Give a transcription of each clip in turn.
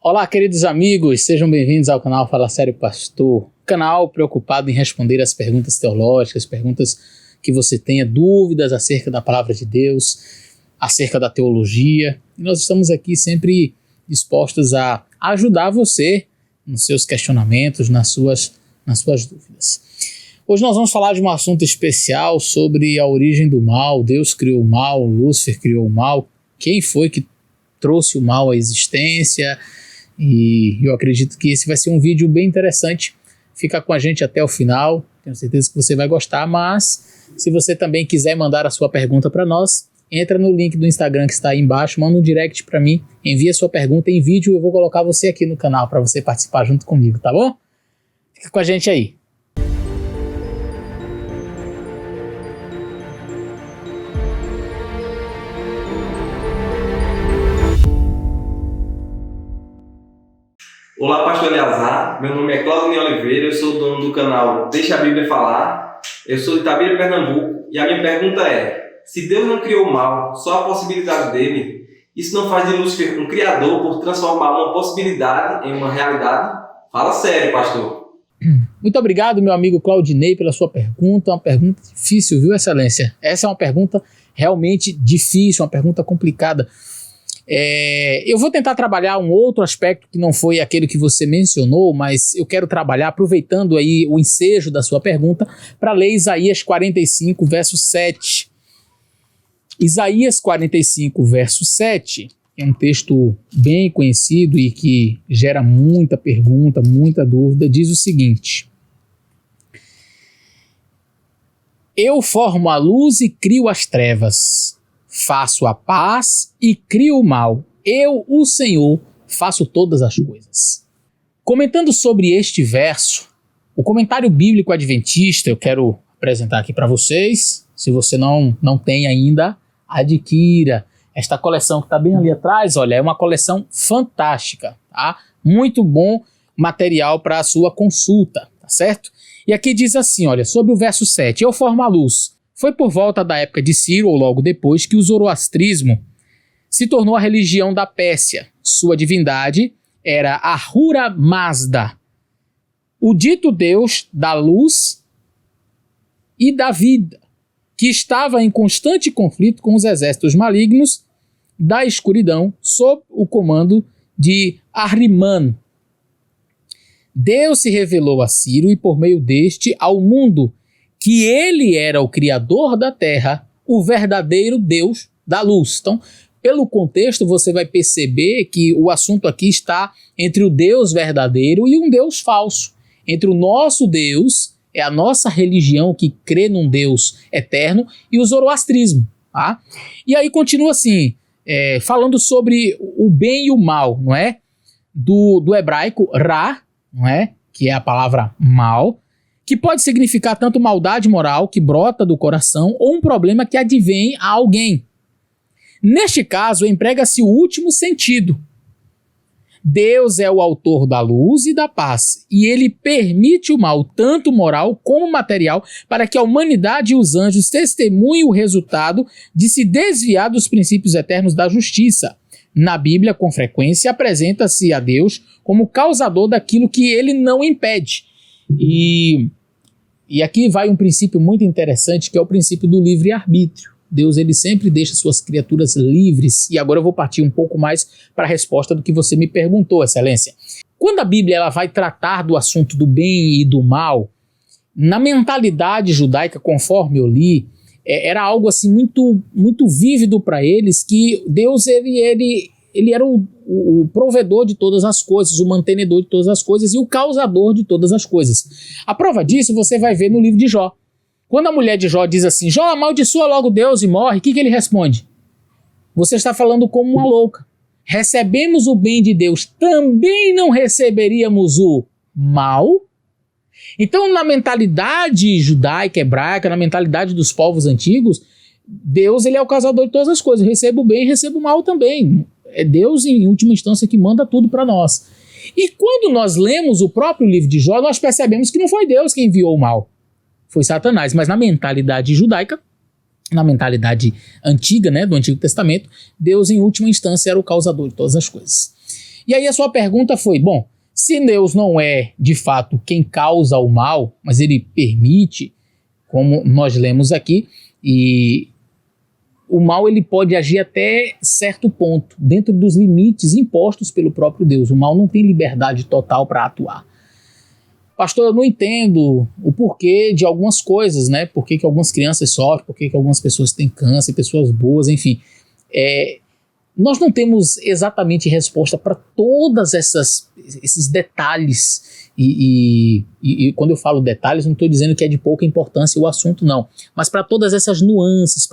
Olá, queridos amigos, sejam bem-vindos ao canal Fala Sério Pastor, canal preocupado em responder as perguntas teológicas, perguntas que você tenha dúvidas acerca da palavra de Deus, acerca da teologia. E nós estamos aqui sempre dispostos a ajudar você nos seus questionamentos, nas suas dúvidas. Hoje nós vamos falar de um assunto especial sobre a origem do mal. Deus criou o mal, Lúcifer criou o mal. Quem foi que trouxe o mal à existência? E eu acredito que esse vai ser um vídeo bem interessante. Fica com a gente até o final, tenho certeza que você vai gostar, mas se você também quiser mandar a sua pergunta para nós, entra no link do Instagram que está aí embaixo, manda um direct para mim, envia sua pergunta em vídeo, eu vou colocar você aqui no canal para você participar junto comigo, tá bom? Fica com a gente aí. Olá, pastor Eleazar, meu nome é Claudinei Oliveira, eu sou dono do canal Deixa a Bíblia Falar, eu sou de Itabira, Pernambuco, e a minha pergunta é, se Deus não criou o mal, só a possibilidade dele, isso não faz de Lúcifer um criador por transformar uma possibilidade em uma realidade? Fala sério, pastor. Muito obrigado, meu amigo Claudinei, pela sua pergunta, uma pergunta difícil, viu, excelência? Essa é uma pergunta realmente difícil, uma pergunta complicada. Eu vou tentar trabalhar um outro aspecto que não foi aquele que você mencionou, mas eu quero trabalhar aproveitando aí o ensejo da sua pergunta para ler Isaías 45, verso 7. Isaías 45, verso 7 é um texto bem conhecido e que gera muita pergunta, muita dúvida. Diz o seguinte: Eu formo a luz e crio as trevas. Faço a paz e crio o mal. Eu, o Senhor, faço todas as coisas. Comentando sobre este verso, o comentário bíblico adventista, eu quero apresentar aqui para vocês. Se você não tem ainda, adquira. Esta coleção que está bem ali atrás, olha, é uma coleção fantástica, tá? Muito bom material para a sua consulta, tá certo? E aqui diz assim, olha, sobre o verso 7, eu formo a luz. Foi por volta da época de Ciro, ou logo depois, que o zoroastrismo se tornou a religião da Pérsia. Sua divindade era Ahura Mazda, o dito deus da luz e da vida, que estava em constante conflito com os exércitos malignos da escuridão sob o comando de Ahriman. Deus se revelou a Ciro e por meio deste ao mundo que ele era o criador da terra, o verdadeiro Deus da luz. Então, pelo contexto, você vai perceber que o assunto aqui está entre o Deus verdadeiro e um Deus falso. Entre o nosso Deus, é a nossa religião que crê num Deus eterno, e o zoroastrismo. Tá? E aí continua assim, falando sobre o bem e o mal, não é? Do hebraico Ra, não é? Que é a palavra mal, que pode significar tanto maldade moral que brota do coração ou um problema que advém a alguém. Neste caso, emprega-se o último sentido. Deus é o autor da luz e da paz, e ele permite o mal, tanto moral como material, para que a humanidade e os anjos testemunhem o resultado de se desviar dos princípios eternos da justiça. Na Bíblia, com frequência, apresenta-se a Deus como causador daquilo que ele não impede. E aqui vai um princípio muito interessante, que é o princípio do livre-arbítrio. Deus, ele sempre deixa suas criaturas livres. E agora eu vou partir um pouco mais para a resposta do que você me perguntou, excelência. Quando a Bíblia ela vai tratar do assunto do bem e do mal, na mentalidade judaica, conforme eu li, era algo assim muito, muito vívido para eles, que Deus ele era o provedor de todas as coisas, o mantenedor de todas as coisas e o causador de todas as coisas. A prova disso você vai ver no livro de Jó. Quando a mulher de Jó diz assim, Jó, amaldiçoa logo Deus e morre, o que ele responde? Você está falando como uma louca. Recebemos o bem de Deus, também não receberíamos o mal? Então, na mentalidade judaica, hebraica, na mentalidade dos povos antigos, Deus ele é o causador de todas as coisas. Recebo o bem e recebo o mal também. É Deus, em última instância, que manda tudo para nós. E quando nós lemos o próprio livro de Jó, nós percebemos que não foi Deus quem enviou o mal. Foi Satanás. Mas na mentalidade judaica, na mentalidade antiga, né, do Antigo Testamento, Deus, em última instância, era o causador de todas as coisas. E aí a sua pergunta foi, bom, se Deus não é de fato quem causa o mal, mas ele permite, como nós lemos aqui, e o mal ele pode agir até certo ponto, dentro dos limites impostos pelo próprio Deus. O mal não tem liberdade total para atuar. Pastor, eu não entendo o porquê de algumas coisas, né? Por que algumas crianças sofrem, por que algumas pessoas têm câncer, pessoas boas, enfim. Nós não temos exatamente resposta para todos esses detalhes. E quando eu falo detalhes, não estou dizendo que é de pouca importância o assunto, não. Mas para todas essas nuances,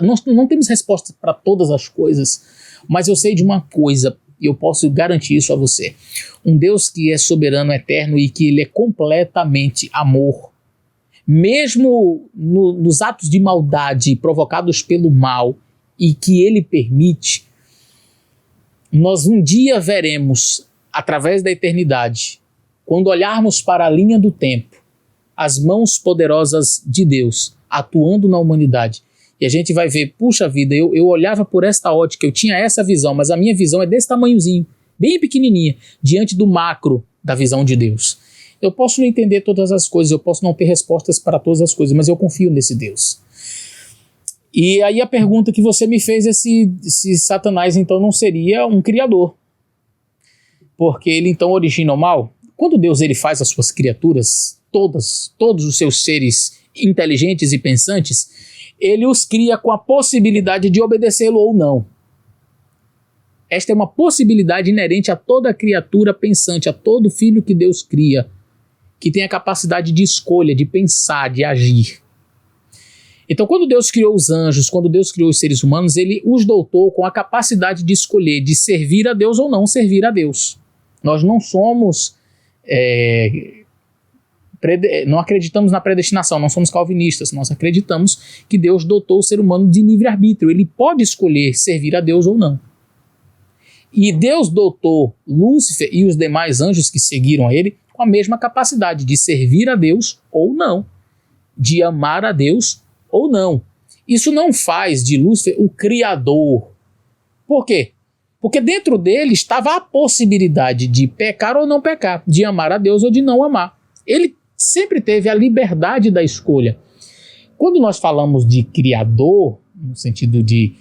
nós não temos resposta para todas as coisas. Mas eu sei de uma coisa, e eu posso garantir isso a você. Um Deus que é soberano, eterno e que ele é completamente amor. Mesmo nos atos de maldade provocados pelo mal e que ele permite, nós um dia veremos, através da eternidade, quando olharmos para a linha do tempo, as mãos poderosas de Deus atuando na humanidade. E a gente vai ver, puxa vida, eu olhava por esta ótica, eu tinha essa visão, mas a minha visão é desse tamanhozinho, bem pequenininha, diante do macro da visão de Deus. Eu posso não entender todas as coisas, eu posso não ter respostas para todas as coisas, mas eu confio nesse Deus. E aí a pergunta que você me fez é se Satanás então não seria um criador. Porque ele então origina o mal. Quando Deus ele faz as suas criaturas, todos os seus seres inteligentes e pensantes, ele os cria com a possibilidade de obedecê-lo ou não. Esta é uma possibilidade inerente a toda criatura pensante, a todo filho que Deus cria, que tem a capacidade de escolha, de pensar, de agir. Então, quando Deus criou os anjos, quando Deus criou os seres humanos, ele os dotou com a capacidade de escolher, de servir a Deus ou não servir a Deus. Nós não somos... não acreditamos na predestinação, não somos calvinistas, nós acreditamos que Deus dotou o ser humano de livre-arbítrio. Ele pode escolher servir a Deus ou não. E Deus dotou Lúcifer e os demais anjos que seguiram a ele com a mesma capacidade de servir a Deus ou não, de amar a Deus ou não. Isso não faz de Lúcifer o criador. Por quê? Porque dentro dele estava a possibilidade de pecar ou não pecar, de amar a Deus ou de não amar. Ele sempre teve a liberdade da escolha. Quando nós falamos de criador, no sentido de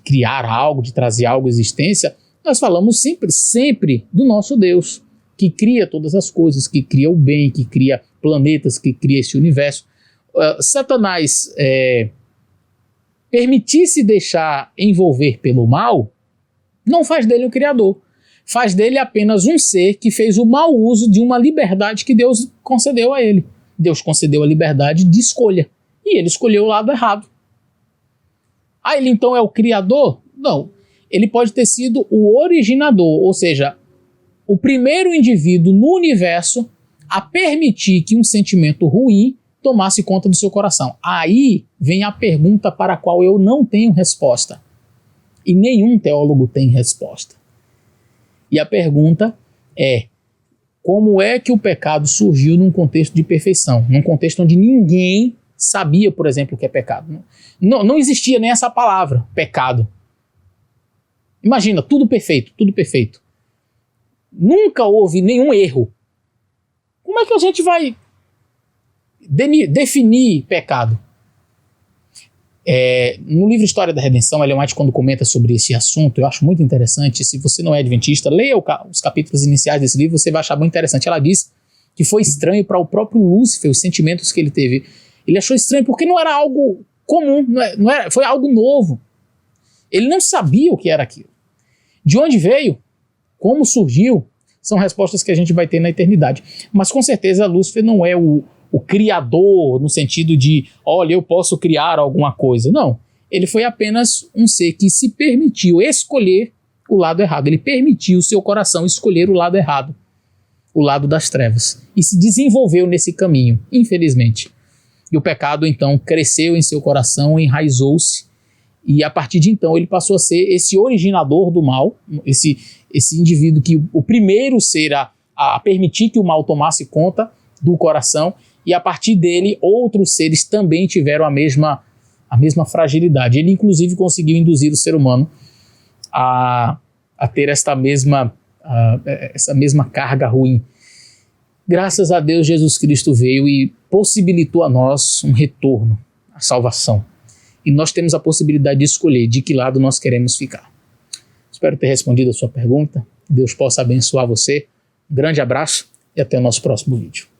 criar algo, de trazer algo à existência, nós falamos sempre do nosso Deus, que cria todas as coisas, que cria o bem, que cria planetas, que cria esse universo. Satanás permitir-se deixar envolver pelo mal não faz dele um criador. Faz dele apenas um ser que fez o mau uso de uma liberdade que Deus concedeu a ele. Deus concedeu a liberdade de escolha. E ele escolheu o lado errado. Ele então é o criador? Não. Ele pode ter sido o originador, ou seja, o primeiro indivíduo no universo a permitir que um sentimento ruim tomasse conta do seu coração. Aí vem a pergunta para a qual eu não tenho resposta. E nenhum teólogo tem resposta. E a pergunta é: como é que o pecado surgiu num contexto de perfeição? Num contexto onde ninguém sabia, por exemplo, o que é pecado. Não existia nem essa palavra, pecado. Imagina, tudo perfeito, tudo perfeito. Nunca houve nenhum erro. Como é que a gente vai definir pecado? No livro História da Redenção, Ellen White, quando comenta sobre esse assunto, eu acho muito interessante. Se você não é adventista, leia os capítulos iniciais desse livro, você vai achar muito interessante. Ela diz que foi estranho para o próprio Lúcifer os sentimentos que ele teve. Ele achou estranho porque não era algo comum, foi algo novo. Ele não sabia o que era aquilo. De onde veio? Como surgiu? São respostas que a gente vai ter na eternidade. Mas com certeza Lúcifer não é o criador no sentido de, olha, eu posso criar alguma coisa. Não. Ele foi apenas um ser que se permitiu escolher o lado errado. Ele permitiu o seu coração escolher o lado errado, o lado das trevas. E se desenvolveu nesse caminho, infelizmente. E o pecado, então, cresceu em seu coração, enraizou-se. E a partir de então ele passou a ser esse originador do mal, esse indivíduo que o primeiro ser a permitir que o mal tomasse conta do coração, e a partir dele outros seres também tiveram a mesma fragilidade. Ele inclusive conseguiu induzir o ser humano a a ter essa mesma carga ruim. Graças a Deus, Jesus Cristo veio e possibilitou a nós um retorno, a salvação. E nós temos a possibilidade de escolher de que lado nós queremos ficar. Espero ter respondido a sua pergunta. Deus possa abençoar você. Um grande abraço e até o nosso próximo vídeo.